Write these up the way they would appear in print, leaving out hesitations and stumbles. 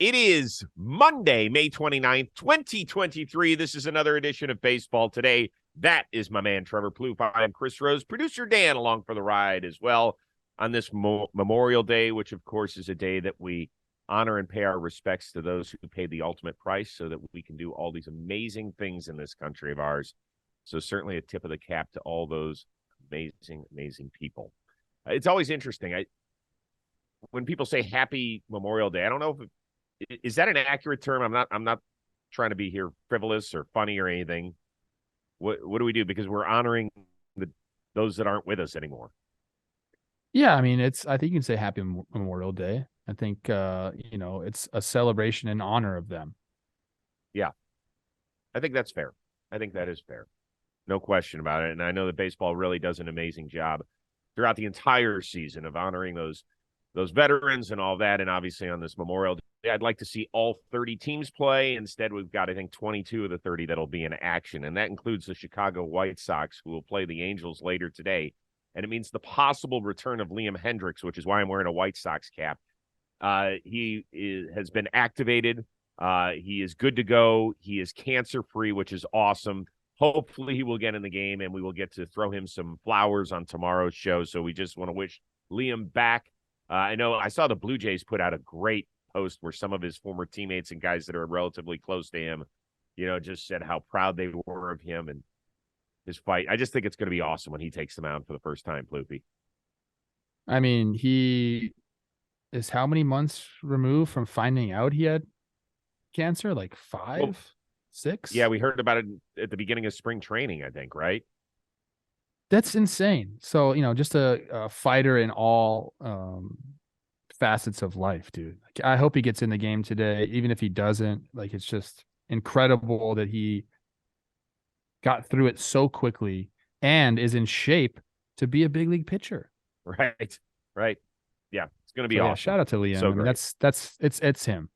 It is Monday, May 29th, 2023. This is another edition of Baseball Today. That is my man, Trevor Plouffe. I'm Chris Rose, producer Dan, along for the ride as well on this Memorial Day, which, of course, is a day that we honor and pay our respects to those who paid the ultimate price so that we can do all these amazing things in this country of ours. So certainly a tip of the cap to all those amazing, amazing people. It's always interesting. When people say Happy Memorial Day, I don't know if is that an accurate term? I'm not trying to be here frivolous or funny or anything. What do we do? Because we're honoring those that aren't with us anymore. Yeah, I mean, I think you can say Happy Memorial Day. I think it's a celebration in honor of them. Yeah. I think that's fair. I think that is fair. No question about it. And I know that baseball really does an amazing job throughout the entire season of honoring those veterans and all that. And obviously on this Memorial Day, I'd like to see all 30 teams play. Instead, we've got, I think, 22 of the 30 that'll be in action. And that includes the Chicago White Sox, who will play the Angels later today. And it means the possible return of Liam Hendriks, which is why I'm wearing a White Sox cap. He has been activated. He is good to go. He is cancer-free, which is awesome. Hopefully he will get in the game, and we will get to throw him some flowers on tomorrow's show. So we just want to wish Liam back. I know I saw the Blue Jays put out a great post where some of his former teammates and guys that are relatively close to him, just said how proud they were of him and his fight. I just think it's going to be awesome when he takes them out for the first time, Plouffe. I mean, he is how many months removed from finding out he had cancer? Like 5, 6? Yeah, we heard about it at the beginning of spring training, I think, right? That's insane. So, just a fighter in all facets of life, dude. I hope he gets in the game today. Even if he doesn't, it's just incredible that he got through it so quickly and is in shape to be a big league pitcher. Right. Yeah, it's going to be awesome. Shout out to Liam. So it's him.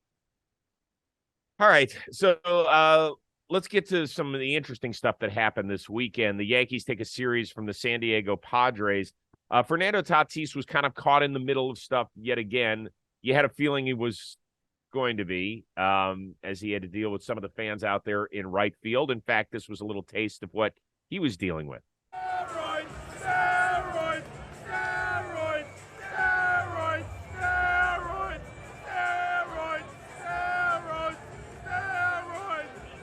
All right. So let's get to some of the interesting stuff that happened this weekend. The Yankees take a series from the San Diego Padres. Fernando Tatis was kind of caught in the middle of stuff yet again. You had a feeling he was going to be, as he had to deal with some of the fans out there in right field. In fact, this was a little taste of what he was dealing with.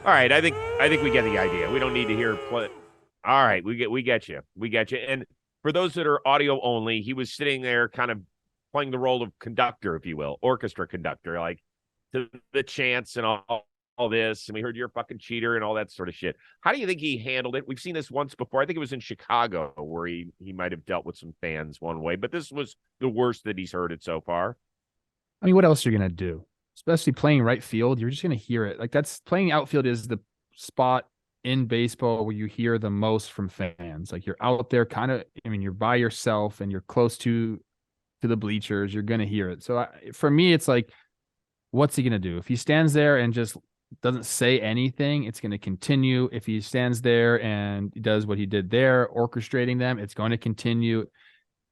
All right, I think we get the idea. We don't need to hear play. All right, we get you. And for those that are audio only, he was sitting there kind of playing the role of conductor, if you will, orchestra conductor, like to the chants and all this. And we heard you're a fucking cheater and all that sort of shit. How do you think he handled it? We've seen this once before. I think it was in Chicago where he might have dealt with some fans one way, but this was the worst that he's heard it so far. I mean, what else are you going to do? Especially playing right field, you're just going to hear it. That's playing outfield is the spot in baseball where you hear the most from fans. You're out there you're by yourself and you're close to the bleachers. You're going to hear it. So for me, it's what's he going to do? If he stands there and just doesn't say anything, it's going to continue. If he stands there and does what he did there, orchestrating them, it's going to continue.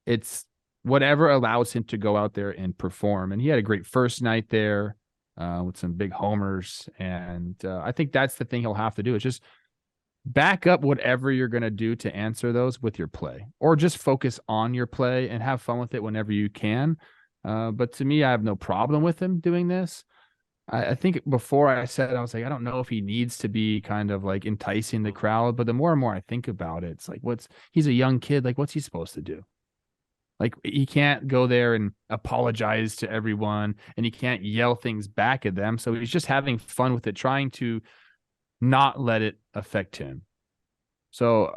It's whatever allows him to go out there and perform. And he had a great first night there with some big homers. And I think that's the thing he'll have to do is just back up whatever you're going to do to answer those with your play, or just focus on your play and have fun with it whenever you can. But to me, I have no problem with him doing this. I think before I said, I was like, I don't know if he needs to be kind of enticing the crowd, but the more and more I think about it, it's he's a young kid. What's he supposed to do? He can't go there and apologize to everyone, and he can't yell things back at them. So he's just having fun with it, trying to not let it affect him. So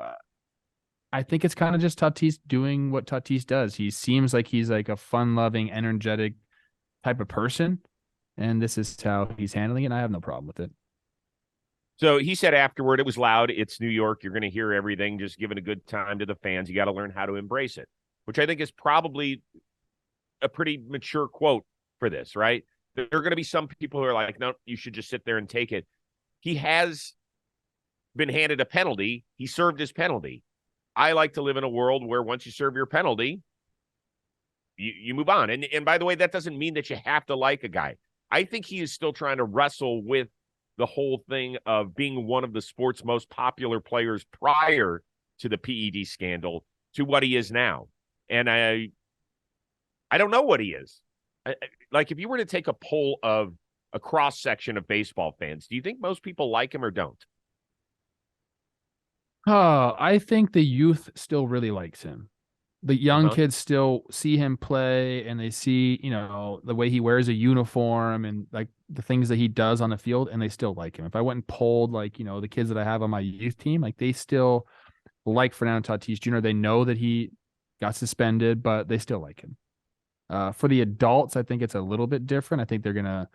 I think it's kind of just Tatis doing what Tatis does. He seems like he's a fun-loving, energetic type of person, and this is how he's handling it, and I have no problem with it. So he said afterward, it was loud. It's New York. You're going to hear everything. Just giving a good time to the fans. You got to learn how to embrace it, which I think is probably a pretty mature quote for this, right? There are going to be some people who are like, no, you should just sit there and take it. He has been handed a penalty. He served his penalty. I like to live in a world where once you serve your penalty, you move on. And by the way, that doesn't mean that you have to like a guy. I think he is still trying to wrestle with the whole thing of being one of the sport's most popular players prior to the PED scandal to what he is now. And I don't know what he is. Like, if you were to take a poll of a cross-section of baseball fans, do you think most people like him or don't? I think the youth still really likes him. The young kids still see him play, and they see, the way he wears a uniform and like the things that he does on the field, and they still like him. If I went and polled the kids that I have on my youth team, like they still like Fernando Tatis Jr. They know that he got suspended, but they still like him. For the adults, I think it's a little bit different. I think they're going to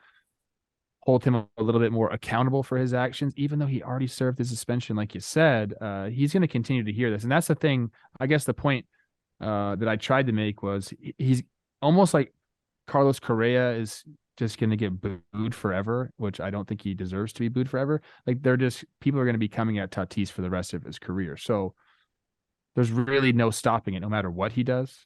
hold him a little bit more accountable for his actions, even though he already served his suspension, like you said. He's going to continue to hear this. And that's the thing, I guess the point that I tried to make was he's almost like Carlos Correa is just going to get booed forever, which I don't think he deserves to be booed forever. Like people are going to be coming at Tatis for the rest of his career. So there's really no stopping it, no matter what he does.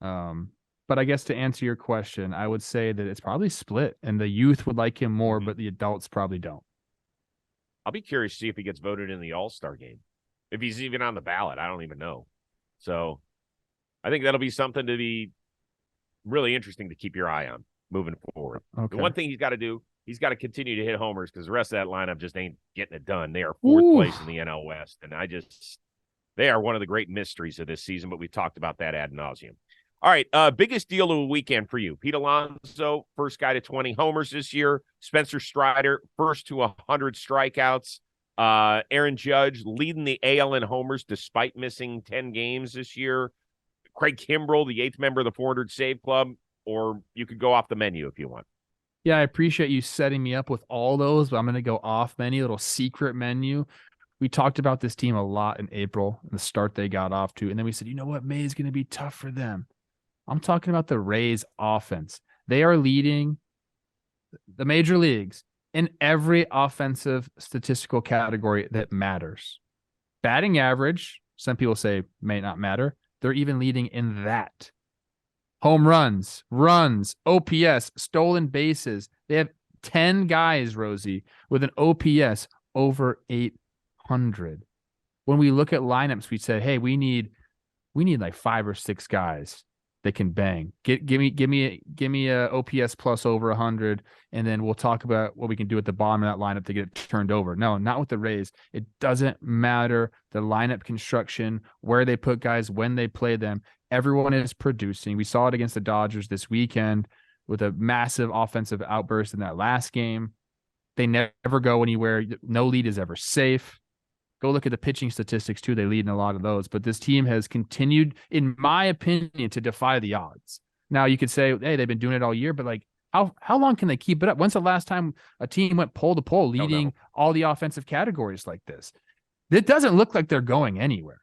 But I guess to answer your question, I would say that it's probably split, and the youth would like him more, but the adults probably don't. I'll be curious to see if he gets voted in the All-Star game. If he's even on the ballot, I don't even know. So I think that'll be something to be really interesting to keep your eye on moving forward. Okay. The one thing he's got to do, he's got to continue to hit homers, because the rest of that lineup just ain't getting it done. They are fourth place in the NL West, and they are one of the great mysteries of this season, but we talked about that ad nauseum. All right, biggest deal of the weekend for you. Pete Alonso, first guy to 20 homers this year. Spencer Strider, first to 100 strikeouts. Aaron Judge leading the AL in homers despite missing 10 games this year. Craig Kimbrell, the 8th member of the 400 Save Club, or you could go off the menu if you want. Yeah, I appreciate you setting me up with all those, but I'm going to go off menu, little secret menu. We talked about this team a lot in April, the start they got off to, and then we said, you know what, May is going to be tough for them. I'm talking about the Rays offense. They are leading the major leagues in every offensive statistical category that matters. Batting average, some people say may not matter. They're even leading in that. Home runs, OPS, stolen bases. They have 10 guys, Rosie, with an OPS over 800. When we look at lineups, we say, hey, we need like 5 or 6 guys that can bang. Give me a OPS plus over 100, and then we'll talk about what we can do at the bottom of that lineup to get it turned over. No, not with the Rays. It doesn't matter the lineup construction, where they put guys, when they play them. Everyone is producing. We saw it against the Dodgers this weekend with a massive offensive outburst in that last game. They never go anywhere. No lead is ever safe. Go look at the pitching statistics, too. They lead in a lot of those. But this team has continued, in my opinion, to defy the odds. Now, you could say, hey, they've been doing it all year, but like, how long can they keep it up? When's the last time a team went pole to pole leading all the offensive categories like this? It doesn't look like they're going anywhere.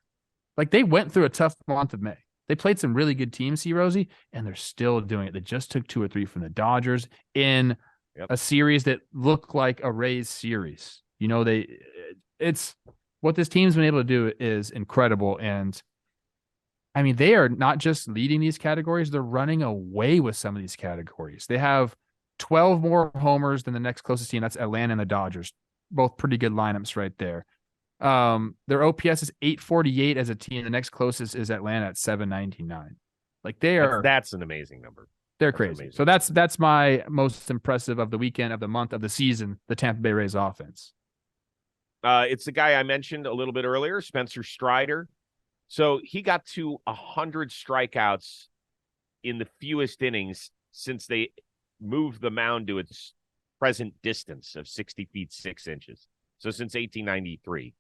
Like, they went through a tough month of May. They played some really good teams, see, Rosie, and they're still doing it. They just took 2 or 3 from the Dodgers in a series that looked like a Rays series. It's what this team's been able to do is incredible. And I mean, they are not just leading these categories, they're running away with some of these categories. They have 12 more homers than the next closest team. That's Atlanta and the Dodgers. Both pretty good lineups right there. Their OPS is 848 as a team. The next closest is Atlanta at 799. Like that's an amazing number. They're crazy. So that's my most impressive of the weekend, of the month, of the season, the Tampa Bay Rays offense. It's the guy I mentioned a little bit earlier, Spencer Strider. So he got to 100 strikeouts in the fewest innings since they moved the mound to its present distance of 60 feet 6 inches. So since 1893.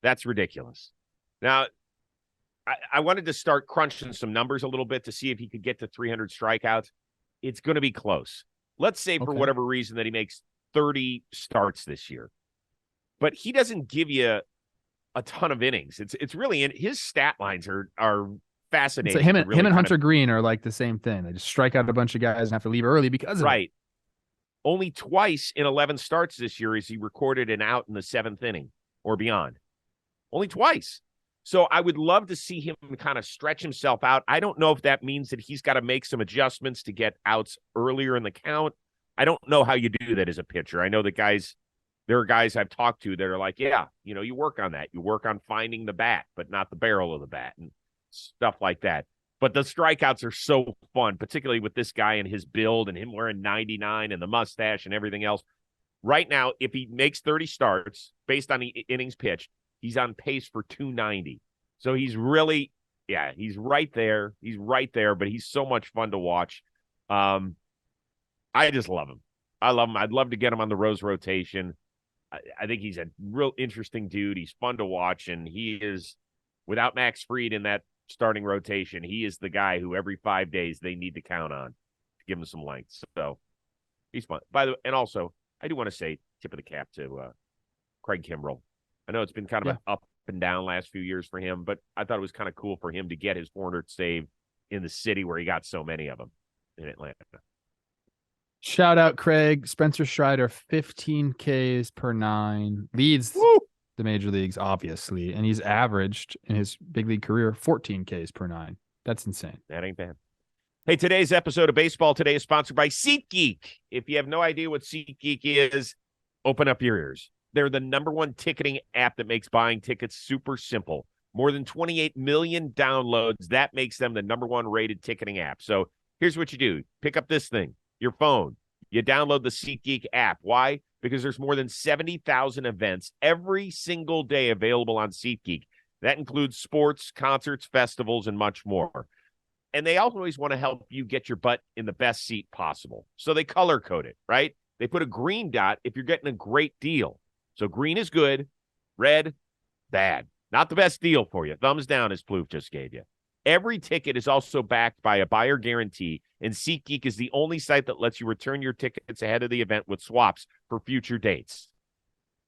That's ridiculous. Now, I wanted to start crunching some numbers a little bit to see if he could get to 300 strikeouts. It's going to be close. Let's say for whatever reason that he makes 30 starts this year. But he doesn't give you a ton of innings. It's really his stat lines are fascinating. So him and Hunter Green are like the same thing. They just strike out a bunch of guys and have to leave early because of it. Only twice in 11 starts this year is he recorded an out in the 7th inning or beyond. Only twice. So I would love to see him kind of stretch himself out. I don't know if that means that he's got to make some adjustments to get outs earlier in the count, I don't know how you do that as a pitcher. I know that there are guys I've talked to that are like, yeah, you work on that. You work on finding the bat, but not the barrel of the bat and stuff like that. But the strikeouts are so fun, particularly with this guy and his build and him wearing 99 and the mustache and everything else. Right now, if he makes 30 starts based on the innings pitched, he's on pace for 290. So he's really, he's right there. He's right there, but he's so much fun to watch. I just love him. I love him. I'd love to get him on the Rose rotation. I think he's a real interesting dude. He's fun to watch, and he is, without Max Fried in that starting rotation, he is the guy who every 5 days they need to count on to give him some length. So he's fun. By the way, and also, I do want to say tip of the cap to Craig Kimbrell. I know it's been kind of an up and down last few years for him, but I thought it was kind of cool for him to get his 400th save in the city where he got so many of them in Atlanta. Shout out Craig. Spencer Strider, 15 Ks per 9. Leads the major leagues, obviously. And he's averaged in his big league career 14 Ks per 9. That's insane. That ain't bad. Hey, today's episode of Baseball Today is sponsored by SeatGeek. If you have no idea what SeatGeek is, open up your ears. They're the #1 ticketing app that makes buying tickets super simple. More than 28 million downloads. That makes them the #1 rated ticketing app. So here's what you do. Pick up this thing, your phone. You download the SeatGeek app. Why? Because there's more than 70,000 events every single day available on SeatGeek. That includes sports, concerts, festivals, and much more. And they always want to help you get your butt in the best seat possible. So they color code it, right? They put a green dot if you're getting a great deal. So green is good, red, bad. Not the best deal for you. Thumbs down, as Plouffe just gave you. Every ticket is also backed by a buyer guarantee, and SeatGeek is the only site that lets you return your tickets ahead of the event with swaps for future dates.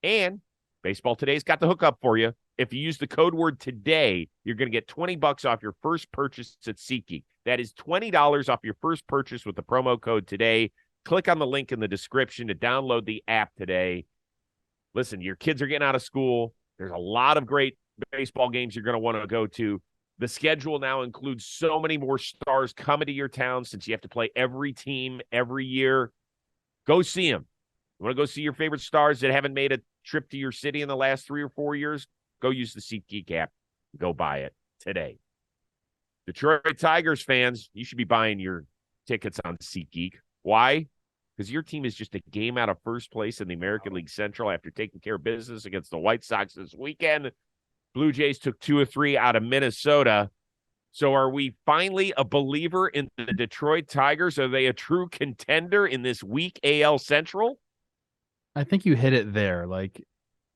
And Baseball Today's got the hookup for you. If you use the code word today, you're going to get $20 off your first purchase at SeatGeek. That is $20 off your first purchase with the promo code today. Click on the link in the description to download the app today. Listen, your kids are getting out of school. There's a lot of great baseball games you're going to want to go to. The schedule now includes so many more stars coming to your town since you have to play every team every year. Go see them. You want to go see your favorite stars that haven't made a trip to your city in the last 3 or 4 years? Go use the SeatGeek app. Go buy it today. Detroit Tigers fans, you should be buying your tickets on SeatGeek. Why? Because your team is just a game out of first place in the American League Central after taking care of business against the White Sox this weekend. Blue Jays took 2 or 3 out of Minnesota. So are we finally a believer in the Detroit Tigers? Are they a true contender in this weak AL Central? I think you hit it there. Like,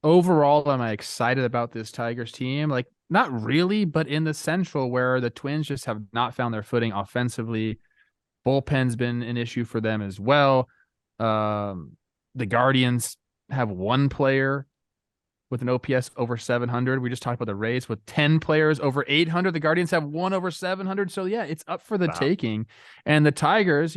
overall, am I excited about this Tigers team? Like, not really, but in the Central, where the Twins just have not found their footing offensively. Bullpen's been an issue for them as well. The Guardians have 1 player with an OPS over 700. We just talked about the Rays with 10 players over 800. The Guardians have 1 over 700. So, yeah, it's up for the taking. And the Tigers,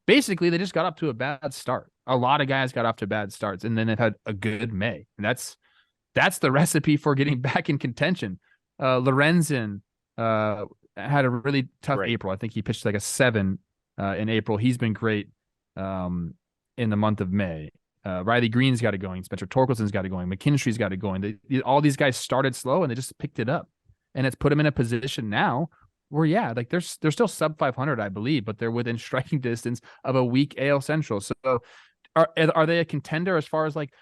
basically, they just got up to a bad start. A lot of guys got off to bad starts, and then they've had a good May. And that's the recipe for getting back in contention. Lorenzen had a really tough April. I think he pitched like a 7 in April. He's been great in the month of May. Riley Green's got it going. Spencer Torkelson's got it going. McKinstry's got it going. All these guys started slow, and they just picked it up. And it's put them in a position now where, they're still sub 500, I believe, but they're within striking distance of a weak AL Central. So are they a contender as far as like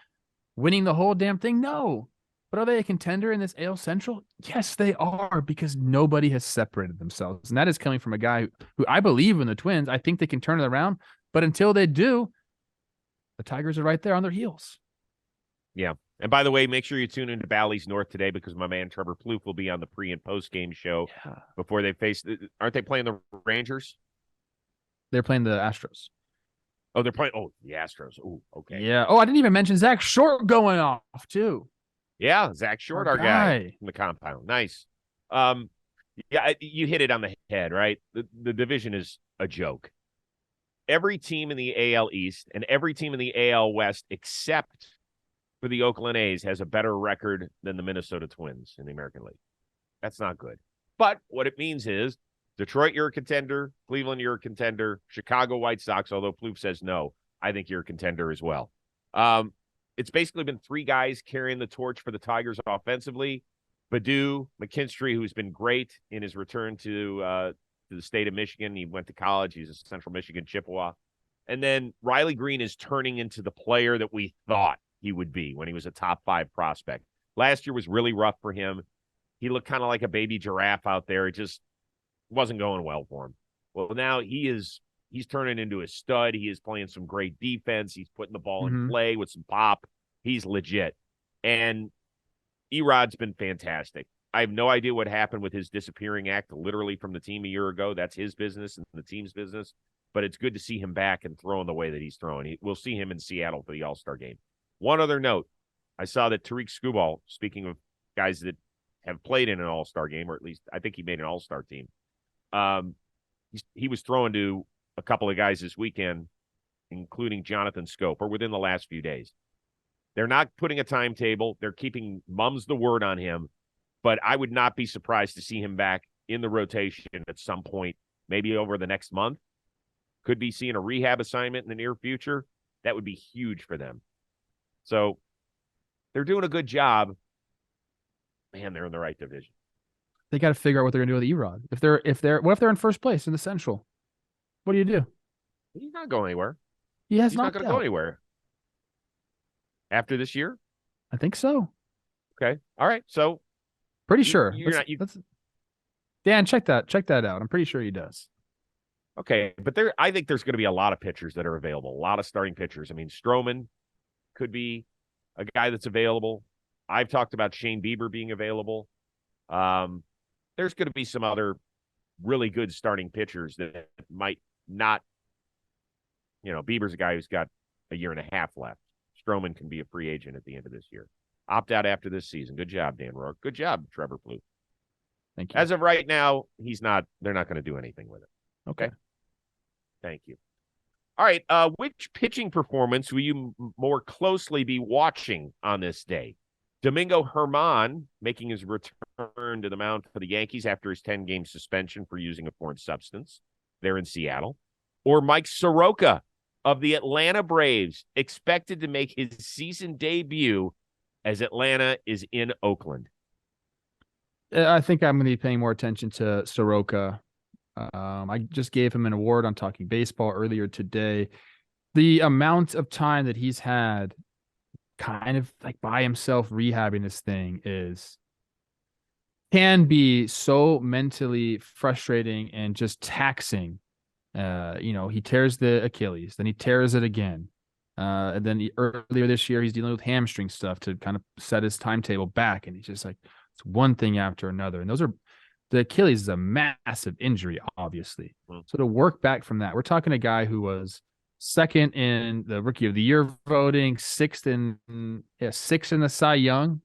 winning the whole damn thing? No. But are they a contender in this AL Central? Yes, they are, because nobody has separated themselves. And that is coming from a guy who I believe in the Twins. I think they can turn it around. But until they do, the Tigers are right there on their heels. Yeah. And by the way, make sure you tune into Bally's North today, because my man Trevor Plouffe will be on the pre- and post-game show before they face – aren't they playing the Rangers? They're playing the Astros. Oh, they're playing – oh, the Astros. Oh, okay. Yeah. Oh, I didn't even mention Zach Short going off, too. Yeah, Zach Short, our guy from the compound. Nice. Yeah, you hit it on the head, right? The division is a joke. Every team in the AL East and every team in the AL West, except for the Oakland A's, has a better record than the Minnesota Twins in the American League. That's not good. But what it means is Detroit, you're a contender. Cleveland, you're a contender. Chicago White Sox, although Plouffe says no, I think you're a contender as well. It's basically been three guys carrying the torch for the Tigers offensively. Baду, McKinstry, who's been great in his return to the state of Michigan. He went to college. He's a Central Michigan Chippewa. And then Riley Green is turning into the player that we thought he would be when he was a top 5 prospect. Last year was really rough for him. He looked kind of like a baby giraffe out there. It just wasn't going well for him. Well, now he's turning into a stud. He is playing some great defense. He's putting the ball in play with some pop. He's legit. And Erod's been fantastic. I have no idea what happened with his disappearing act literally from the team a year ago. That's his business and the team's business. But it's good to see him back and throwing the way that he's throwing. We'll see him in Seattle for the All-Star game. One other note. I saw that Tariq Skubal, speaking of guys that have played in an All-Star game, or at least I think he made an All-Star team, he was throwing to a couple of guys this weekend, including Jonathan Scope, or within the last few days. They're not putting a timetable. They're keeping mum's the word on him. But I would not be surprised to see him back in the rotation at some point, maybe over the next month. Could be seeing a rehab assignment in the near future. That would be huge for them. So they're doing a good job. Man, they're in the right division. They got to figure out what they're going to do with Erod. What if they're in first place in the Central? What do you do? He's not going anywhere. He's not going to go anywhere. After this year? I think so. Okay. All right. So pretty sure. Dan, check that out. I'm pretty sure he does. Okay, but I think there's going to be a lot of pitchers that are available, a lot of starting pitchers. I mean, Stroman could be a guy that's available. I've talked about Shane Bieber being available. There's going to be some other really good starting pitchers that might not, Bieber's a guy who's got a year and a half left. Stroman can be a free agent at the end of this year. Opt out after this season. Good job, Dan Rourke. Good job, Trevor Plouffe. Thank you. As of right now, they're not going to do anything with it. Okay. Thank you. All right. Which pitching performance will you more closely be watching on this day? Domingo Germán making his return to the mound for the Yankees after his 10-game suspension for using a foreign substance there in Seattle, or Mike Soroka of the Atlanta Braves expected to make his season debut as Atlanta is in Oakland? I think I'm going to be paying more attention to Soroka. I just gave him an award on Talking Baseball earlier today. The amount of time that he's had kind of like by himself rehabbing this thing can be so mentally frustrating and just taxing. He tears the Achilles, then he tears it again. And then earlier this year, he's dealing with hamstring stuff to kind of set his timetable back. And he's just like, it's one thing after another. And the Achilles is a massive injury, obviously. So to work back from that, we're talking a guy who was second in the Rookie of the Year voting, sixth in the Cy Young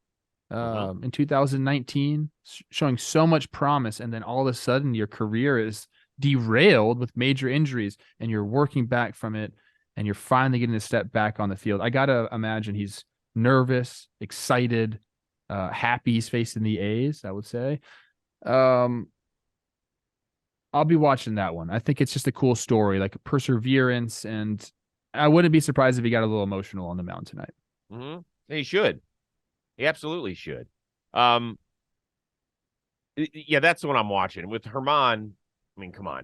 in 2019, showing so much promise. And then all of a sudden your career is derailed with major injuries and you're working back from it and you're finally getting a step back on the field. I got to imagine he's nervous, excited, happy he's facing the A's, I would say. I'll be watching that one. I think it's just a cool story, like perseverance, and I wouldn't be surprised if he got a little emotional on the mound tonight. He should. He absolutely should. Yeah, that's what I'm watching. With Germán, I mean, come on.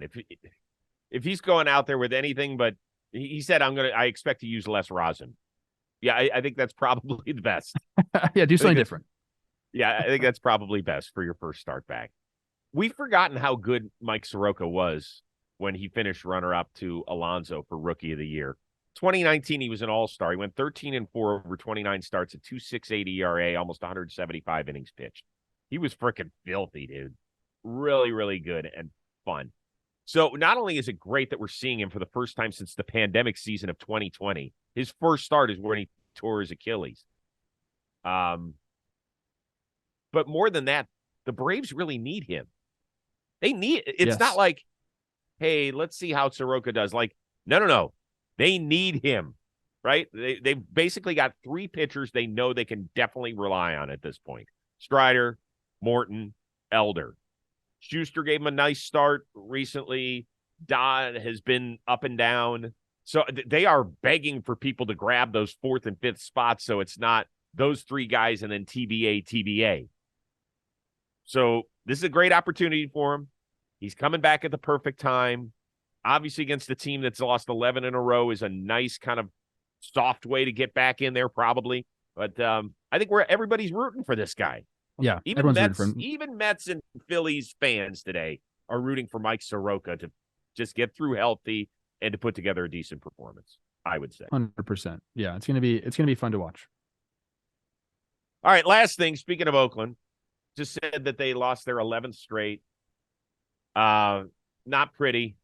If he's going out there with anything but he said I expect to use less rosin. Yeah, I think that's probably the best. Yeah, do something different. Yeah, I think that's probably best for your first start back. We've forgotten how good Mike Soroka was when he finished runner-up to Alonso for Rookie of the Year. 2019, he was an all-star. He went 13-4 over 29 starts at 2.68 ERA, almost 175 innings pitched. He was freaking filthy, dude. Really, really good and fun. So not only is it great that we're seeing him for the first time since the pandemic season of 2020, his first start is when he tore his Achilles. But more than that, the Braves really need him. It's not like, hey, let's see how Soroka does. Like, no. They need him, right? They've basically got three pitchers they know they can definitely rely on at this point. Strider, Morton, Elder. Schuster gave him a nice start recently. Dodd has been up and down. So they are begging for people to grab those 4th and 5th spots, so it's not those 3 guys and then TBA. So this is a great opportunity for him. He's coming back at the perfect time. Obviously, against a team that's lost 11 in a row is a nice kind of soft way to get back in there, probably. But I think everybody's rooting for this guy. Yeah, Even Mets and Phillies fans today are rooting for Mike Soroka to just get through healthy and to put together a decent performance, I would say. 100%. Yeah, it's gonna be fun to watch. All right, last thing. Speaking of Oakland, just said that they lost their 11th straight. Not pretty.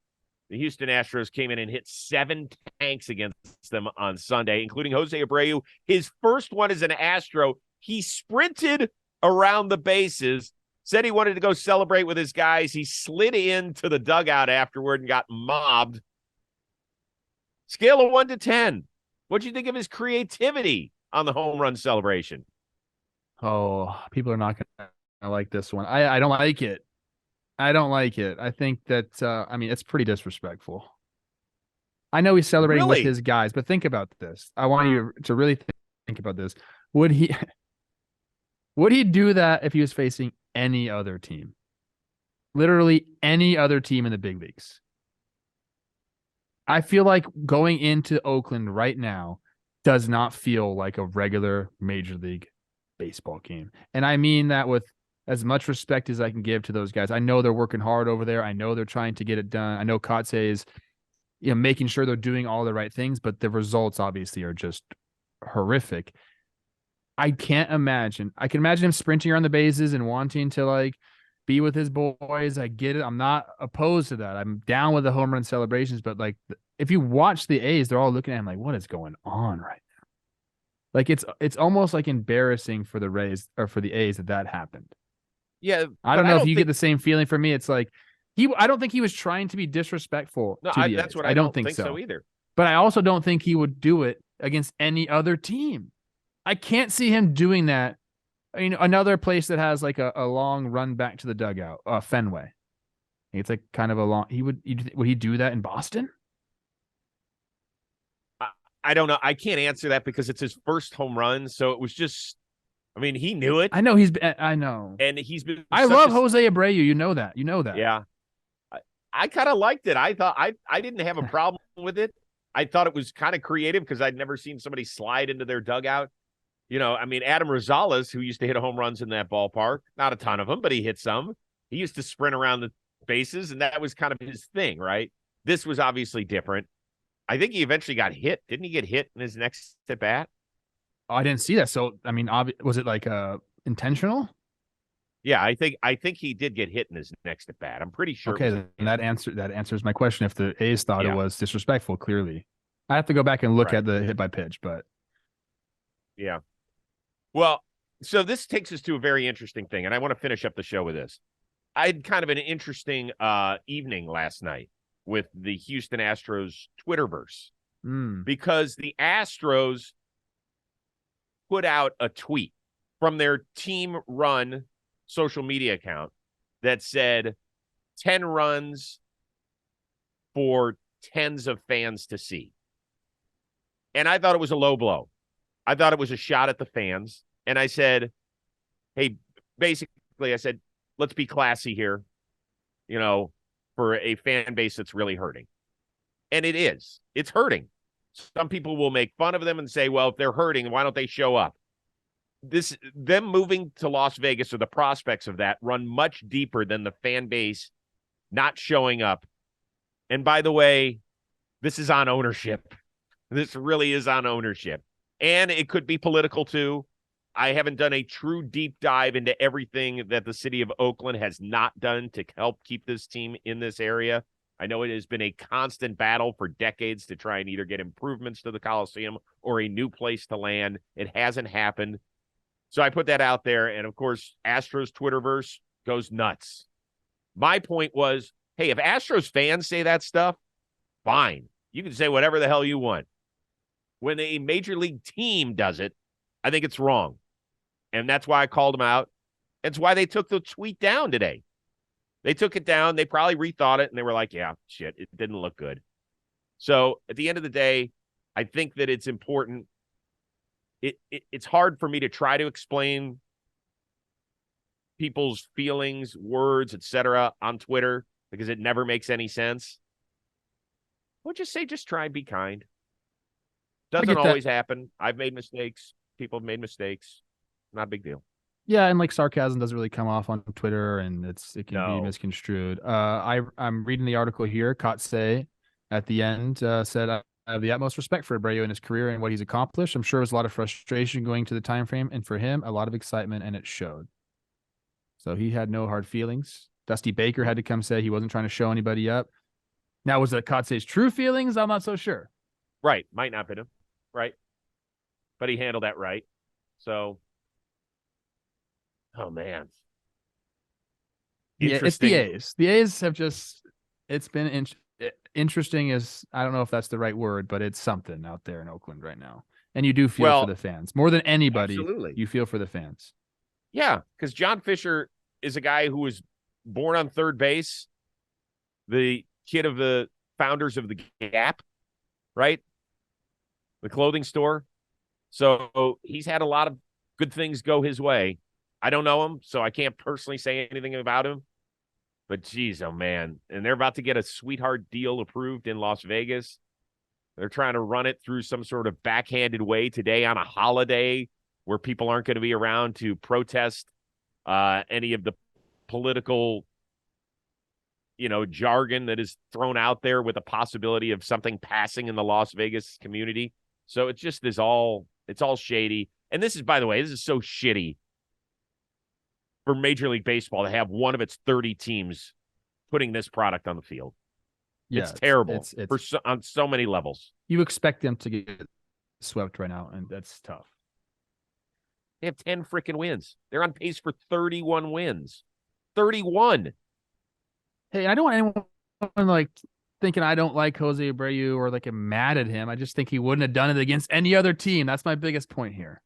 The Houston Astros came in and hit 7 tanks against them on Sunday, including Jose Abreu. His first one as an Astro. He sprinted around the bases, said he wanted to go celebrate with his guys. He slid into the dugout afterward and got mobbed. Scale of 1 to 10. What'd you think of his creativity on the home run celebration? Oh, people are not going to like this one. I don't like it. I don't like it. I think that, it's pretty disrespectful. I know he's celebrating with his guys, but think about this. I want you to really think about this. Would he do that if he was facing any other team? Literally any other team in the big leagues. I feel like going into Oakland right now does not feel like a regular Major League Baseball game. And I mean that with as much respect as I can give to those guys. I know they're working hard over there. I know they're trying to get it done. I know Kotze is making sure they're doing all the right things, but the results obviously are just horrific. I can't imagine. I can imagine him sprinting around the bases and wanting to be with his boys. I get it. I'm not opposed to that. I'm down with the home run celebrations, but if you watch the A's, they're all looking at him like, what is going on right now? It's almost embarrassing for the Rays or for the A's that happened. Yeah. I don't know if you get the same feeling from me. It's I don't think he was trying to be disrespectful. No, that's what I don't think so either. But I also don't think he would do it against any other team. I can't see him doing that. Another place that has a long run back to the dugout, Fenway. It's kind of a long. Would he do that in Boston? I don't know. I can't answer that because it's his first home run. So it was just, he knew it. I know I know. And he's been. I love Jose Abreu. You know that. Yeah. I kind of liked it. I thought I didn't have a problem with it. I thought it was kind of creative because I'd never seen somebody slide into their dugout. Adam Rosales, who used to hit home runs in that ballpark, not a ton of them, but he hit some. He used to sprint around the bases, and that was kind of his thing, right? This was obviously different. I think he eventually got hit. Didn't he get hit in his next at bat? Oh, I didn't see that. So, was it intentional? Yeah, I think he did get hit in his next at bat. I'm pretty sure. Okay, and that answers my question. If the A's thought it was disrespectful, clearly, I have to go back and look at the hit by pitch, but yeah. Well, so this takes us to a very interesting thing, and I want to finish up the show with this. I had kind of an interesting evening last night with the Houston Astros Twitterverse because the Astros put out a tweet from their team-run social media account that said 10 runs for tens of fans to see. And I thought it was a low blow. I thought it was a shot at the fans. And I said, hey, basically, let's be classy here, for a fan base that's really hurting. And it is. It's hurting. Some people will make fun of them and say, well, if they're hurting, why don't they show up? Them moving to Las Vegas or the prospects of that run much deeper than the fan base not showing up. And by the way, this is on ownership. This really is on ownership. And it could be political too. I haven't done a true deep dive into everything that the city of Oakland has not done to help keep this team in this area. I know it has been a constant battle for decades to try and either get improvements to the Coliseum or a new place to land. It hasn't happened. So I put that out there. And of course, Astros Twitterverse goes nuts. My point was, hey, if Astros fans say that stuff, fine. You can say whatever the hell you want. When a major league team does it, I think it's wrong. And that's why I called them out. That's why they took the tweet down today. They took it down. They probably rethought it, and they were like, yeah, shit, it didn't look good. So at the end of the day, I think that it's important. It's hard for me to try to explain people's feelings, words, etc. on Twitter because it never makes any sense. We'll just say, just try and be kind. Doesn't always happen. I've made mistakes. People have made mistakes. Not a big deal. Yeah, and like sarcasm doesn't really come off on Twitter, and it can be misconstrued. I'm reading the article here. Kotze at the end said, "I have the utmost respect for Abreu in his career and what he's accomplished. I'm sure it was a lot of frustration going to the time frame, and for him, a lot of excitement, and it showed." So he had no hard feelings. Dusty Baker had to come say he wasn't trying to show anybody up. Now, was it Kotze's true feelings? I'm not so sure. Right, might not be him. Right, but he handled that right. So. Oh, man. Yeah, it's the A's. The A's have just, it's been interesting is, I don't know if that's the right word, but it's something out there in Oakland right now. And you do feel for the fans. More than anybody, absolutely. You feel for the fans. Yeah, because John Fisher is a guy who was born on third base, the kid of the founders of the Gap, right? The clothing store. So he's had a lot of good things go his way. I don't know him, so I can't personally say anything about him. But, geez, oh, man. And they're about to get a sweetheart deal approved in Las Vegas. They're trying to run it through some sort of backhanded way today on a holiday where people aren't going to be around to protest any of the political, jargon that is thrown out there with a possibility of something passing in the Las Vegas community. So it's just it's all shady. And this is, by the way, this is so shitty for Major League Baseball to have one of its 30 teams putting this product on the field. Yeah, it's terrible on so many levels. You expect them to get swept right now, and that's tough. They have 10 freaking wins. They're on pace for 31 wins. 31. Hey, I don't want anyone thinking I don't like Jose Abreu or I'm mad at him. I just think he wouldn't have done it against any other team. That's my biggest point here.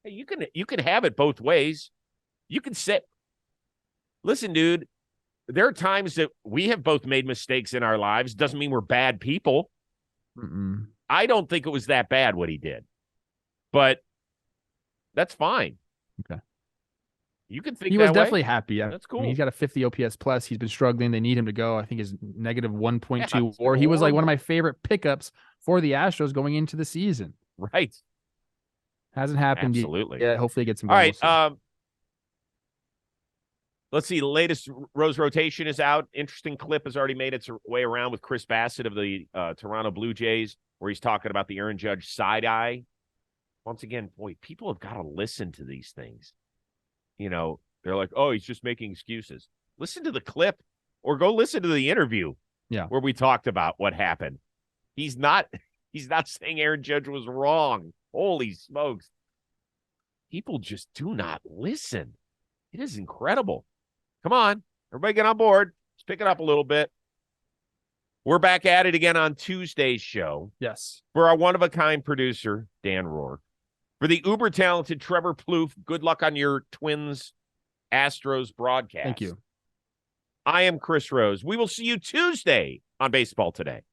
Hey, you can have it both ways. You can say, listen, dude, there are times that we have both made mistakes in our lives. Doesn't mean we're bad people. Mm-mm. I don't think it was that bad what he did, but that's fine. Okay. You can think he was definitely happy. That's cool. I mean, he's got a 50 OPS plus. He's been struggling. They need him to go. I think his negative 1.2 or he was one of my favorite pickups for the Astros going into the season. Right. Hasn't happened. Absolutely. Yeah. Hopefully it gets him. All right. Let's see. The latest Rose rotation is out. Interesting clip has already made its way around with Chris Bassett of the Toronto Blue Jays, where he's talking about the Aaron Judge side eye. Once again, boy, people have got to listen to these things. They're like, oh, he's just making excuses. Listen to the clip or go listen to the interview. Yeah. Where we talked about what happened. He's not saying Aaron Judge was wrong. Holy smokes. People just do not listen. It is incredible. Come on. Everybody get on board. Let's pick it up a little bit. We're back at it again on Tuesday's show. Yes. For our one-of-a-kind producer, Dan Rourke. For the uber-talented Trevor Plouffe, good luck on your Twins Astros broadcast. Thank you. I am Chris Rose. We will see you Tuesday on Baseball Today.